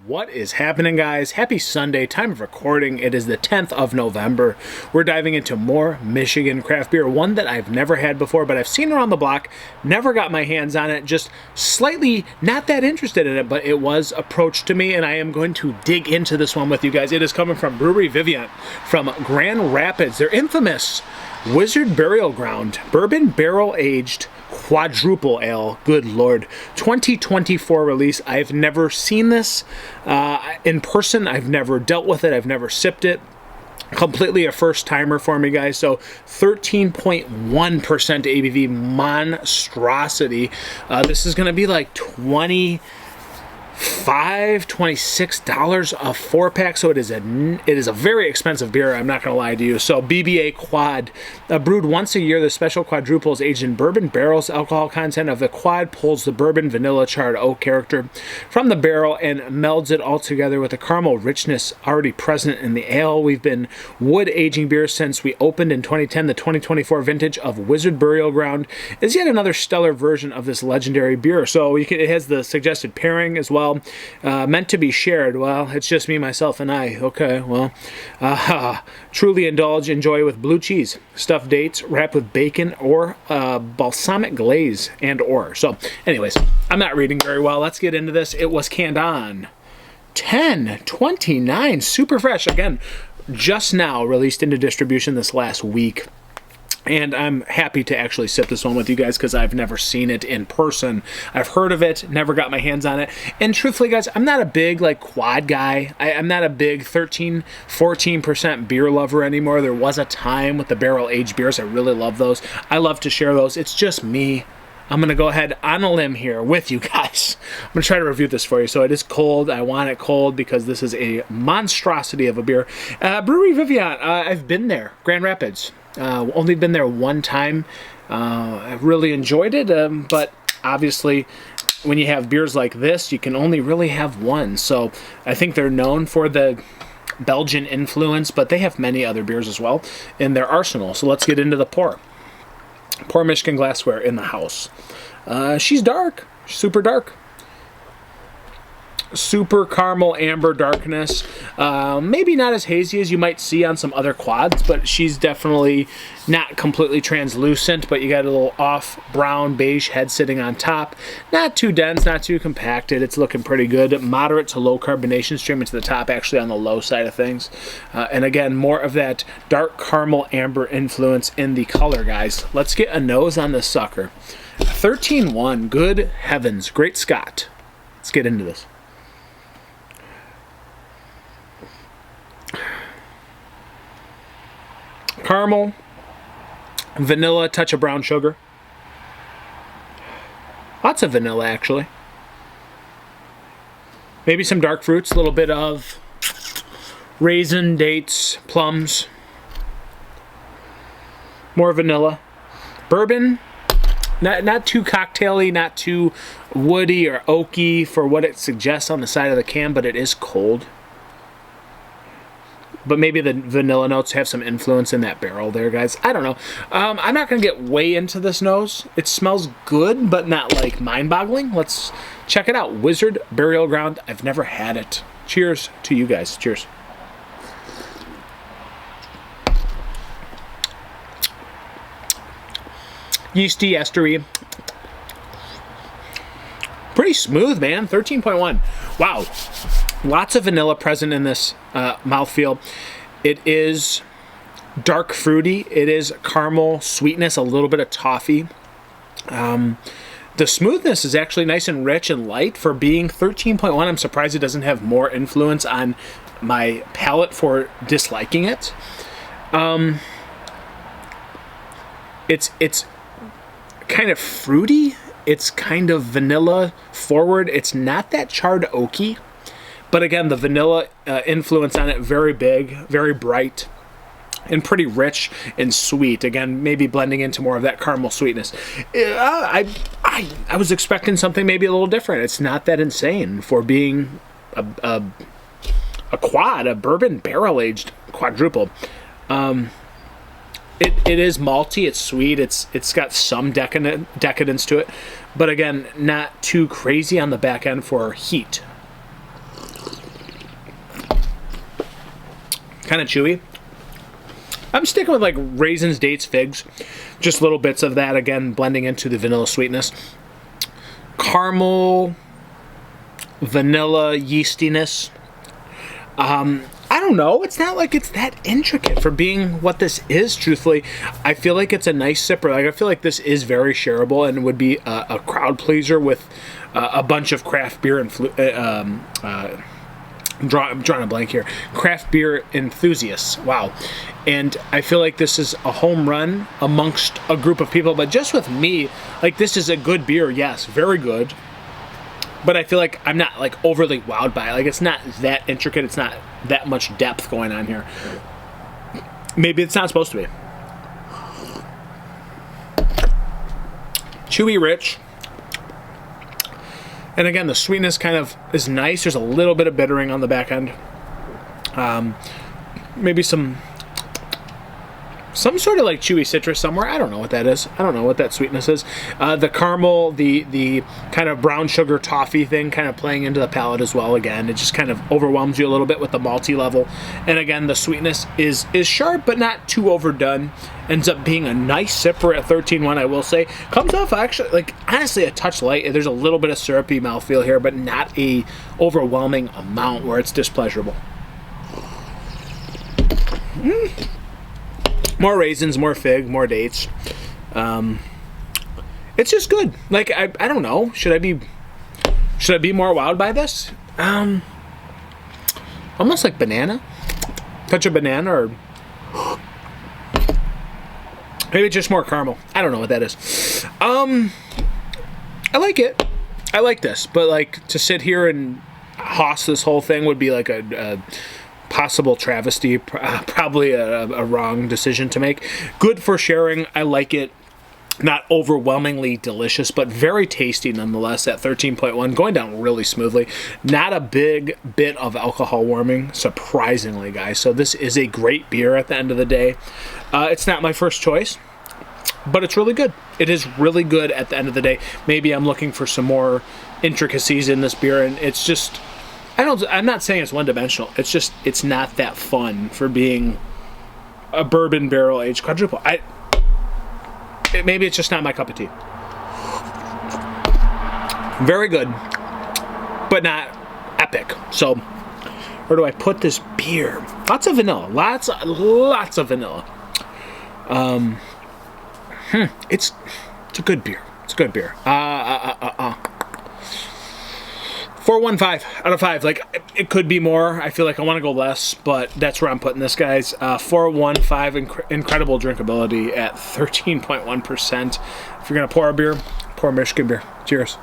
What is happening, guys? Happy Sunday. Time of recording. It is the 10th of November. We're diving into more Michigan craft beer, one that I've never had before, but I've seen around the block, never got my hands on it, just slightly not that interested in it, but it was approached to me, and I am going to dig into this one with you guys. It is coming from Brewery Viviant from Grand Rapids. Their infamous Wizard Burial Ground Bourbon Barrel Aged Quadrupel Ale. Good Lord. 2024 release. I've never seen this in person. I've never dealt with it. I've never sipped it. Completely a first timer for me, guys. So 13.1% ABV monstrosity. This is going to be like $26 a 4-pack, so it is a very expensive beer. I'm not gonna lie to you. So BBA Quad, brewed once a year, the special quadruple is aged in bourbon barrels. Alcohol content of the quad pulls the bourbon, vanilla, charred oak character from the barrel and melds it all together with the caramel richness already present in the ale. We've been wood aging beer since we opened in 2010. The 2024 vintage of Wizard Burial Ground is yet another stellar version of this legendary beer. So it has the suggested pairing as well. Meant to be shared. Well, it's just me, myself, and I. Okay, well, truly enjoy with blue cheese, stuffed dates, wrapped with bacon, or balsamic glaze and/or. So, anyways, I'm not reading very well. Let's get into this. It was canned on 10/29, super fresh. Again, just now released into distribution this last week. And I'm happy to actually sip this one with you guys because I've never seen it in person. I've heard of it, never got my hands on it. And truthfully, guys, I'm not a big quad guy. I'm not a big 13-14% beer lover anymore. There was a time with the barrel-aged beers. I really love those. I love to share those. It's just me. I'm going to go ahead on a limb here with you guys. I'm going to try to review this for you. So it is cold. I want it cold because this is a monstrosity of a beer. Brewery Viviant. I've been there. Grand Rapids. Only been there one time. I really enjoyed it, but obviously when you have beers like this, you can only really have one. So I think they're known for the Belgian influence, but they have many other beers as well in their arsenal. So let's get into the pour. Pour Michigan glassware in the house. She's dark, super dark. Super caramel amber darkness. Maybe not as hazy as you might see on some other quads, but she's definitely not completely translucent, but you got a little off brown beige head sitting on top. Not too dense, not too compacted. It's looking pretty good. Moderate to low carbonation streaming to the top, actually on the low side of things. And again, more of that dark caramel amber influence in the color, guys. Let's get a nose on this sucker. 13.1. Good heavens. Great Scott. Let's get into this. Caramel, vanilla, touch of brown sugar. Lots of vanilla, actually. Maybe some dark fruits, a little bit of raisin, dates, plums. More vanilla. Bourbon, not too cocktaily, not too woody or oaky for what it suggests on the side of the can, but it is cold. But maybe the vanilla notes have some influence in that barrel there, guys. I don't know. I'm not going to get way into this nose. It smells good, but not mind-boggling. Let's check it out. Wizard Burial Ground. I've never had it. Cheers to you guys. Cheers. Yeasty, estery. Pretty smooth, man. 13.1. Wow. Lots of vanilla present in this mouthfeel. It is dark fruity. It is caramel sweetness, a little bit of toffee. The smoothness is actually nice and rich and light for being 13.1. I'm surprised it doesn't have more influence on my palate for disliking it. It's kind of fruity. It's kind of vanilla forward. It's not that charred oaky. But again, the vanilla influence on it, very big, very bright, and pretty rich and sweet. Again, maybe blending into more of that caramel sweetness. I was expecting something maybe a little different. It's not that insane for being a quad, a bourbon barrel-aged quadruple. It is malty, it's sweet, it's got some decadence to it, but again, not too crazy on the back end for heat. kind of chewy. I'm sticking with like raisins, dates, figs. Just little bits of that, again, blending into the vanilla sweetness. Caramel, vanilla yeastiness. I don't know. It's not like it's that intricate for being what this is, truthfully. I feel like it's a nice sipper. Like, I feel like this is very shareable and would be a crowd pleaser with a bunch of craft beer and I'm drawing a blank here. Craft beer enthusiasts. Wow. And I feel like this is a home run amongst a group of people. But just with me, like, this is a good beer. Yes, very good. But I feel like I'm not, like, overly wowed by it. Like, it's not that intricate. It's not that much depth going on here. Maybe it's not supposed to be. Chewy, rich. And again, the sweetness kind of is nice. There's a little bit of bittering on the back end. Maybe some sort of like chewy citrus somewhere. I don't know what that is. I don't know what that sweetness is. The caramel, the kind of brown sugar toffee thing kind of playing into the palate as well. Again, it just kind of overwhelms you a little bit with the malty level. And again, the sweetness is sharp, but not too overdone. Ends up being a nice sipper at 13.1, I will say. Comes off actually, like, honestly, a touch light. There's a little bit of syrupy mouthfeel here, but not a overwhelming amount where it's displeasurable. More raisins, more fig, more dates. It's just good. Like, I don't know. Should I be more wowed by this? Almost like banana. Touch of banana, or maybe just more caramel. I don't know what that is. I like it. I like this, but like to sit here and hoss this whole thing would be like a possible travesty, probably a wrong decision to make. Good for sharing. I like it. Not overwhelmingly delicious, but very tasty nonetheless at 13.1, going down really smoothly. Not a big bit of alcohol warming, surprisingly, guys. So this is a great beer at the end of the day. It's not my first choice, but it's really good. It is really good at the end of the day. Maybe I'm looking for some more intricacies in this beer, and it's just, I'm not saying it's one-dimensional. It's just, it's not that fun for being a bourbon barrel-aged quadruple. Maybe it's just not my cup of tea. Very good, but not epic. So, where do I put this beer? Lots of vanilla. Lots of vanilla. It's a good beer. It's a good beer. 4.15 out of 5. Like, it could be more. I feel like I want to go less, but that's where I'm putting this, guys. 4.15, incredible drinkability at 13.1%. If you're going to pour a beer, pour Michigan beer. Cheers.